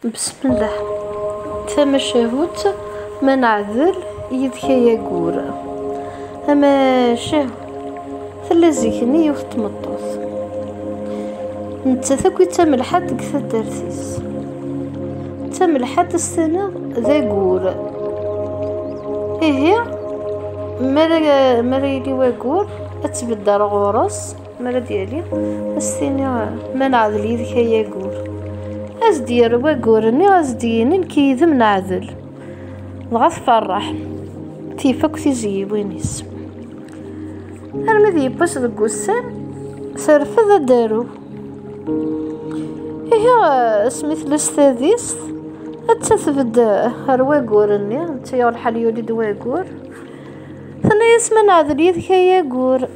بسم الله. ثم شهوت ما نعذل يدك يا قور اما شهو ثلازيكني يوفت مطوط نتا ثاكوي تملحات ديك ثدارتيس تملحات السنة ذا قور هي مرا يلي واقور اتبدل غورس مرا ديالي السيني ما نعذل يدك يا قور از دير واقورني از ديني نكيذم نعذل غاث فرح تيفك تيجي وينيس ارمي باش دقوسان سرفذ دارو هي سميت الاستاذيس اتثبد هرواقورني انت يا الحال يولد واقور ثنا يسمى نعذل يدك يا قور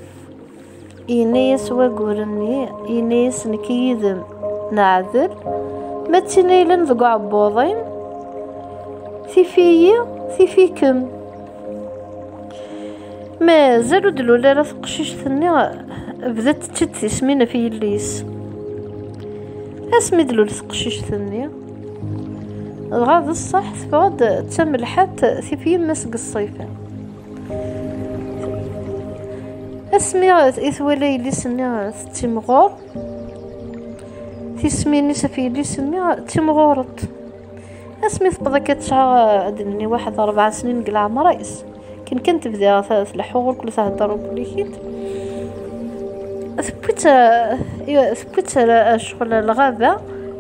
ينيس واقورني ينيس نكيذم نعذل ما تنيلن ذو عبوضين ثيفيكم ما زالوا دلولا راه تقشيش ثني بدات تشتي سمينا في الليس اسمي دلولا تقشيش ثني غاض الصح تبغد تملحات ثيفي مسق الصيفه اسمي اثولي الليس ني تيمغور تسميني سفي لي سمي تيمغورط اسمي تبدا كتشعر دني واحد 4 سنين قلع مرايس كنت بدا ثلاث الحور كل تهضر كل كيت ثبت شغل الغابه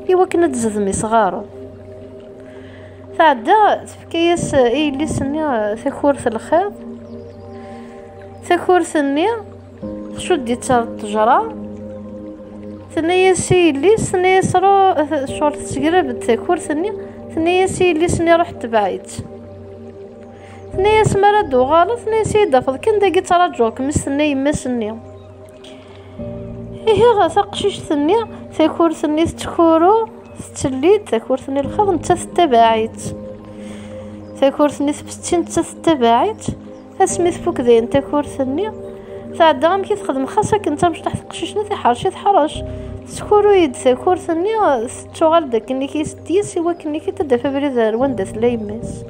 ايوا كنا تزدمي صغار تعدا تفكيس اللي سني ثكورث الخيط ثكورثني شدي التجرة ثنيا سي اللي سني صرو شغل تقرب تاكور ثنيا سي اللي سني رحت بعيد ثنيا سمرا دو غلط ثنيا سي دافض كان داكي تراجوك مستني يما سني هي غا قشيش ثنيا تاكور ثني تكورو تلي تاكور ثني الخض نتا تبعيد تاكور ثني ثبتين نتا تبعيد اسمي فوك ذين تاكور ثني تعدا غام كي تخدم خاصك انت مش تحت قشيشنا تحرش تكورو يد تاكور ثني تشغل داك اني كيستيس هو كني كي تدافع بريدار وندث لا يماس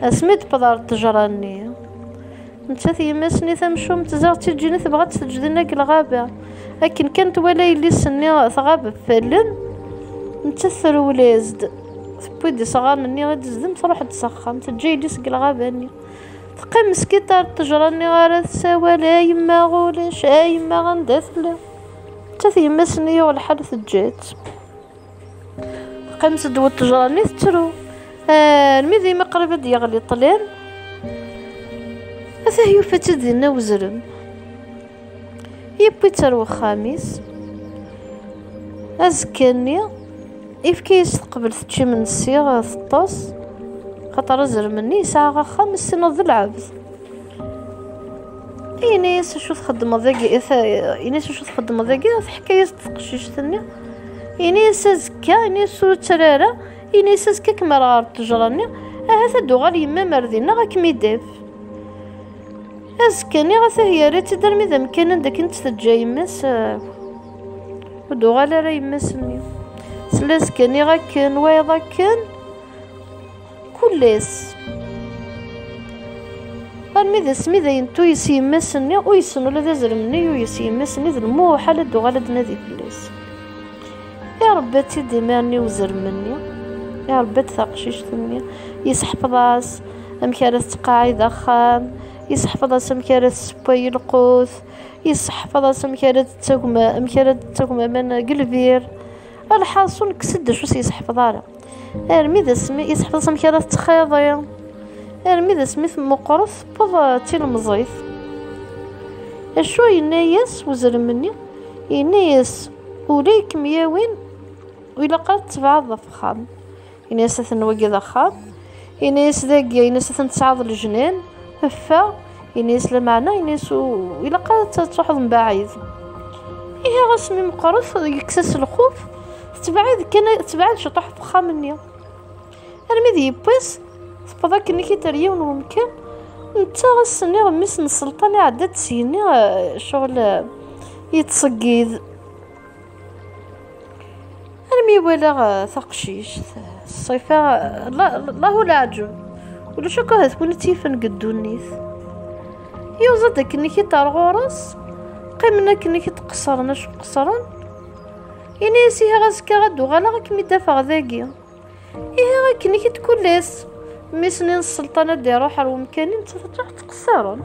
اسميت بدار تجراني انت يماسني تمشوم تزارتي تجيني تبغى تسجدنا الغابه لكن كانت ولا يلي سني ثغاب فلن انت ثرولازد بودي صغار مني غادي تزدم تروح تسخن تجي لي سق الغابه تقام مسكيتار تجراني غير تساولا يما غولاش يما غندثلا حتى يما سنيه ولا حال تجات تقام تدوى تجراني تترو الميدي ما قريبه يغلي طلال هذا هي فتدينا وزرم يبي تروى خامس ازكاني يفكيس قبل تجي من الصيغه الطاس خاطر زرمني ساعه 5 سنين ذ العبد ناس شو تخدم ذاكي ناس شو تخدم ذاكي حكايه تقشيش ثاني ناس زكا ناس ترارا ناس زكا كما راه تجراني هذا دوغال يما مردينا غاك ميداف ازكاني غا هي ريت درمي ذا مكان داك انت تجاي ماس دوغال راه يما سمي سلاس كاني غا كان وايضا كان كلس قال ذا سمي ذا ينتو يسي مسني ويسن ولا ذا زرمني ويسي مسني ذا المو حالة دو غالد نادي فليس يا ربي تيدي ماني وزرمني يا ربي تثقشيش ثمني يسحفظ راس امكارس تقاعد خام يسحفظ راس امكارس سباي القوث يسحفظ راس امكارس تاكما من قلبير الحاصل كسد شو يسحفظ راه ارمي ذا سمي يسحفظ سمكارات تخيضيا ارمي ذا سميث مقرث بضا تيل مزيث اشو ينايس وزرمني ينايس وليك مياوين وإلا قالت تبع ضفخام ينايس ثنوقي ضخام ينايس ذاقيا ينايس ثنتسعض الجنان هفا ينايس لمعنى ينايس وإلا قالت تروح من بعيد إيه غاسمي مقرث يكسس الخوف تبعد شطح فخا مني انا ميدي بس تبدا كني كي تريون ممكن نتا غسني غمس السلطانه عدات سيني شغل يتصقيد مي ولا ثقشيش الصيفة لا هو العجب ولا شكو هتكون تيفن قدو النيث يوزد كني كي تار غورس قيمنا كني كي تقصرنا شو قصرن يعني سيها غاسكا غدو غالا غاك ميدافع ذاكي إيه كني كي تكون لاس مي سنين السلطنة دي روح ومكانين ترجع تقصرن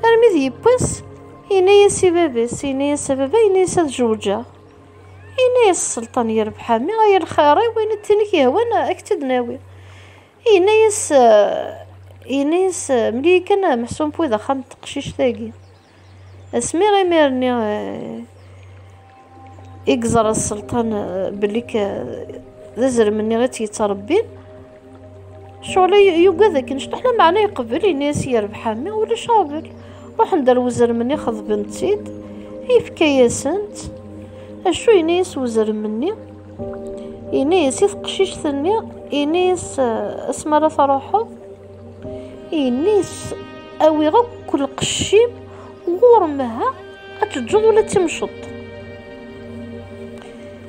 ارمي ذي بس إنايا سي باباس إنايا سبابا إنايا سجوجة إنايا السلطان يربحها مي غير خيري وين التاني كيهوانا أكتد ناوي إنايس ملي كان محسوم بويضا خام تقشيش ثاقي اسمي غير ميرني يقزر السلطان بليك ذزر مني غير تيتربين شغل يوقع ذاك نشطحنا معنا يقبل الناس يربح مي ولا شابل روح ندير وزر مني خذ بنتيد هي في كياسنت اشو ينيس وزر مني ينيس يثقشيش ثني ينيس اسمرا فروحو ينيس اوي غا كل قشيم غورمها اتجد ولا تمشط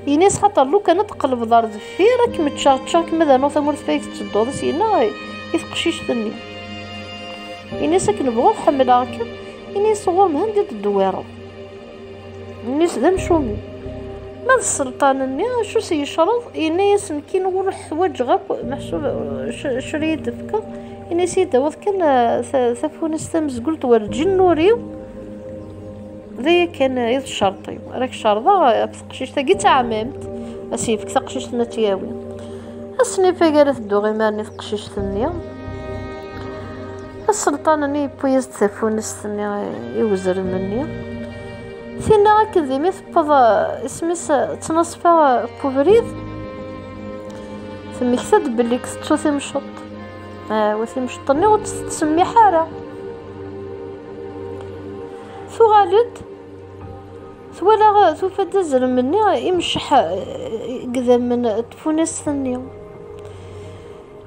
ينيس خاطر لو كانت تقلب دار دفي راك متشاك ماذا نو ثمر فيك تجدو سينا يثقشيش ثني ينيس كنبغو نحمل هكا ينيس غورمها ندير الدويره ينيس ذا مشومي ما السلطان شو سيشرط ينيس نكي نقول حوايج غا محسوب شريه دفكه ينيس يدوض كان ثفون استمز قلت ورجل نوريو ذي كان يد شرطي راك شرطه بثقشيش تاقي تعممت اسيفك ثقشيش نتياوي السني قالت الدوغي ماني ثقشيش ثنيا السلطان اني بويز ثفون استني يوزر مني ثينا هاك ذي مثبض اسميس تنصفا بوفريد ثم يكتد بلي كتو ثمشط وثي مشطني وتسمي حارة ثو غالد ثولا ثو فدزر مني يمشح قدام من تفونس ثانية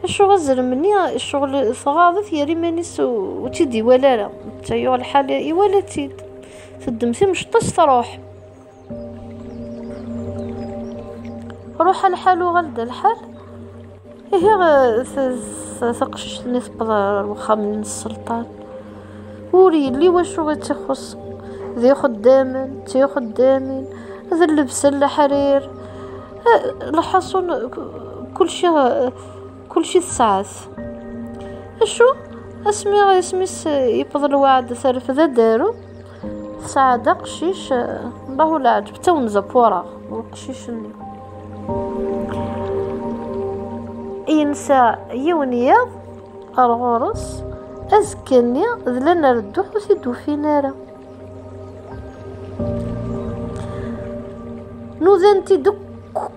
الشغل غزر مني الشغل صغاضف يا ريمانيس وتدي ولا لا تايو الحال ولا تيد تدمثي مشطش تروح روح الحال وغلد الحال هي ثقشش نثبض الوخا من السلطان وري اللي واشو غتخص ذي خدامين تي خدامين هذا اللبس الحرير لحصون كل شي الساعث اشو اسمي يبض الوعد ثالث ذا دارو سعادة قشيش الله لا عجب تون زبورة وقشيش ينسى يونياض الغرس أزكني ذلنا ردوح وثيدو في نارا نوذنتي دوك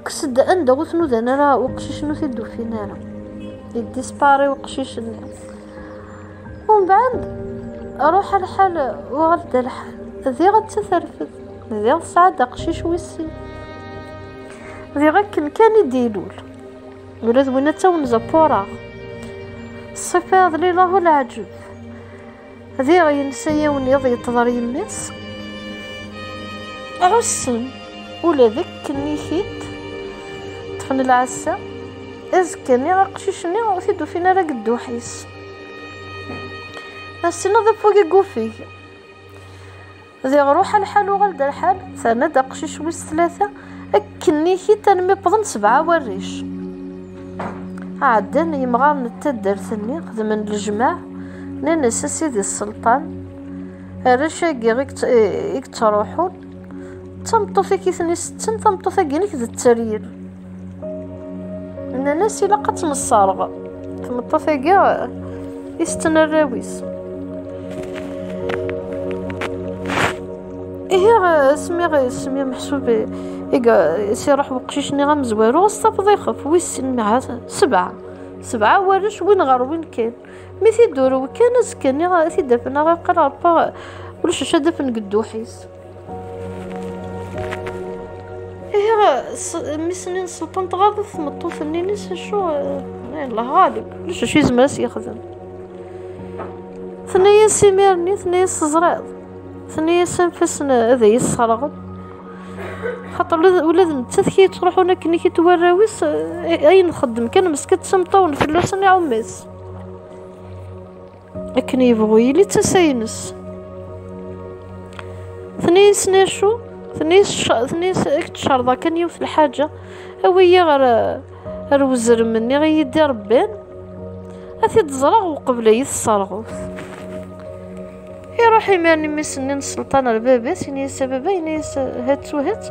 كسد أندا غوث نوذن راه وقشيش نوثيدو في نارا يديسباري وقشيش ومن بعد أروح الحال وغلد الحال ذي غتثرفد ذي غتسعد قشيش ويسي ذي غكن كان يديلول ولا ذوينا تاون زبورا الصفة ذلي الله العجب ذي غينسى ونيض يتضر يمس عسن ولا ذك كنيخيت تفن العسى ازكني غقشيشني غثيدو فينا راه قدو حيس السنة ذا فوقي قوفي ذي غروح الحال وغلد الحال ثانا دا قشيش ويس ثلاثة أكني كي تنمي بضن 7 وريش عدن يمغار نتدر ثني خدمن الجماع ننسى سيدي السلطان الرشاقي غيك تروحون تمطوثي كيثني 6 تمطوثي كينيك ذا الترير ننسي لقات من الصارغة تمطوثي كاع يستنى الراويس إيه سمي محسوب سيروح وقشيشني غمزوارو غصافض يخف ويسن مع 7 ورش وين غار وين كان ميثي دورو كان زكاني غاثي دفنا غا قرار با ولاش شادفن قدو حيس إيه ميسنين السلطان تغاضف مطوف النينيس شو الله غالب ولاش شي زماس يخدم ثنيا سيميرني ثنيا سزراد ثنيا سنفسنا هذا يسرغب خاطر ولاد نتات كي تروح هنا كني كي توراويس اي نخدم كان مسكت سمطون فلوسني عميس لكن يبغوا يلي تساينس ثنيس ناشو ثنيس شرطة كان يوث الحاجة هويا غير وزر مني غير يدي ربان اثي تزرع وقبل يتصرغوث يروح يماني ميسنين السلطان الباباس ينيس بابا ينيس هات وهات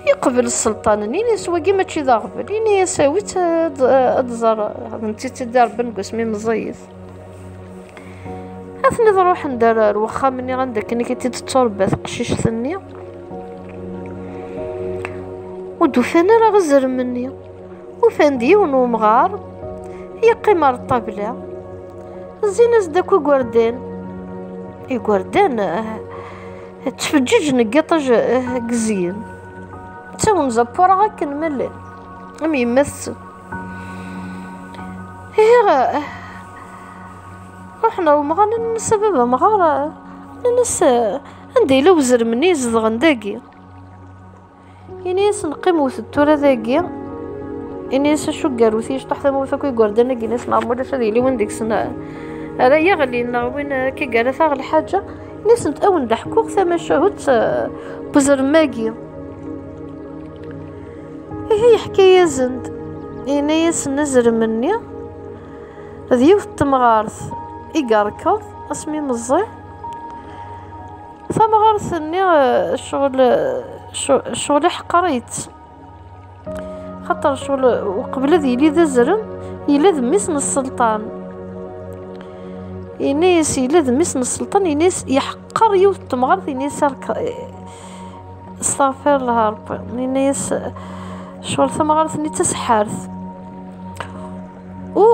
يقبل السلطان ينيس واقي ماشي ذا قبل ينيس ويت ادزر انتي تدار بن قسمي مزيف اثني نروح ندار الوخا مني غندك انك تتربى قشيش ثنيه ودوفانا راه غزر مني وفان ديون ومغار هي قمر الطبلة الزينس داكو قردان قردان تفجج نقطج قزين تاون زبورا غاك نملل ام يمثل هي رحنا ومغانا سببها مغارة الناس عندي لو وزر مني زدغن داكي ينيس نقيمو التورا ذاكي ينيس شو قاروثيش تحت موثا كي قردان ينيس نعمر شادي لي وين ديك سنة راه يغلي وين كي قال ثاغ الحاجة ينيس نتأون ضحكو ثما شهوت بزر ماكي هي حكاية زند ينيس نزر مني ذيوث تمغارث إيقاركض اسمي مزي فمغارثني شغل حقريت خاطر شغل وقبل ذي لي ذا زرم يلذ مسن السلطان ينيس يلذ مسن السلطان ينيس يحقر يوث تمغارث ينيس استغفر الله ربي ينيس شغل ثمغارثني تسحارث و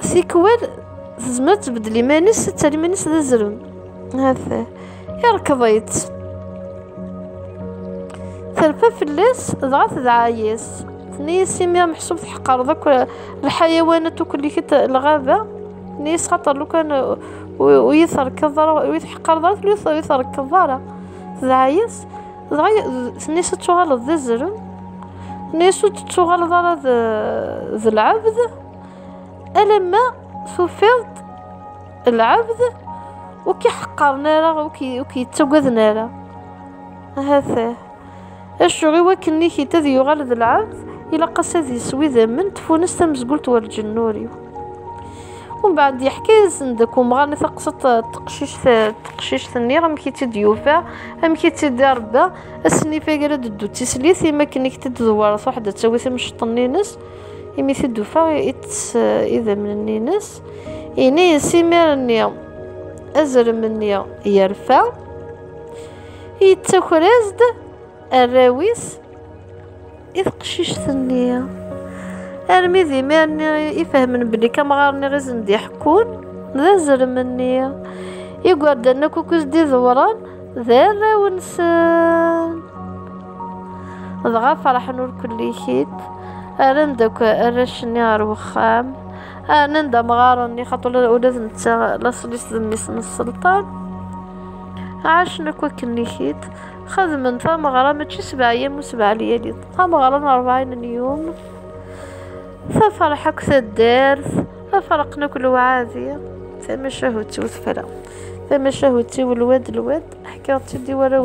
سيكوال زعما تبدلي مانيس تالي مانيس ذا زرم هذا يركضيت ثرفا فلاس ضغط ذعايس ثنيس يميا محسوب حقار ذاك الحيوانات وكل كت الغابة نيس خاطر لو كان ويثر كضرة ويحقر ضرط ويثر كضرة ذعايس ثنيس تشغل ذا زرم نيس تشغل ضرة ذا العبد ألما سوفيض العبد وكي حقرنا راه وكي توقذنا راه هذا الشغي وكني كي تذي يغلد العبد الى قصد يسوي ذا من تفونس تمزقلت والجنوري ومن بعد يحكي زندك ومغاني تقصت تقشيش ثني غم كي تديوفا ام كي تدربا السني فاقرا ددو تسليث ما كنك تدوار واحده تسوي ثم شطنينس يمي تدوفا اذا من النينس إني سيمرني أزر مني يرفع يتخرزد الراويس إذ قشيش ثنية أرمي ذي ماني يفهمن بلي كم غارني غزن دي حكون ذا زر مني يقعد أنا كوكوز دي ذوران ذا راونسان ضغا فرح نور كل شيء أرندك أرشني أروخام نندا مغارني خاطر ولاد نتا لاصليس ذميس من السلطان عاشنا كوكني خيت خدم نتا مغارا ماشي 7 أيام و7 ليالي تا مغارا 40 يوم ففرحك الدارث ففرقنا كل وعاذية ثم شهوتي وثفلا ثم شهوتي والواد حكايتي دي ورا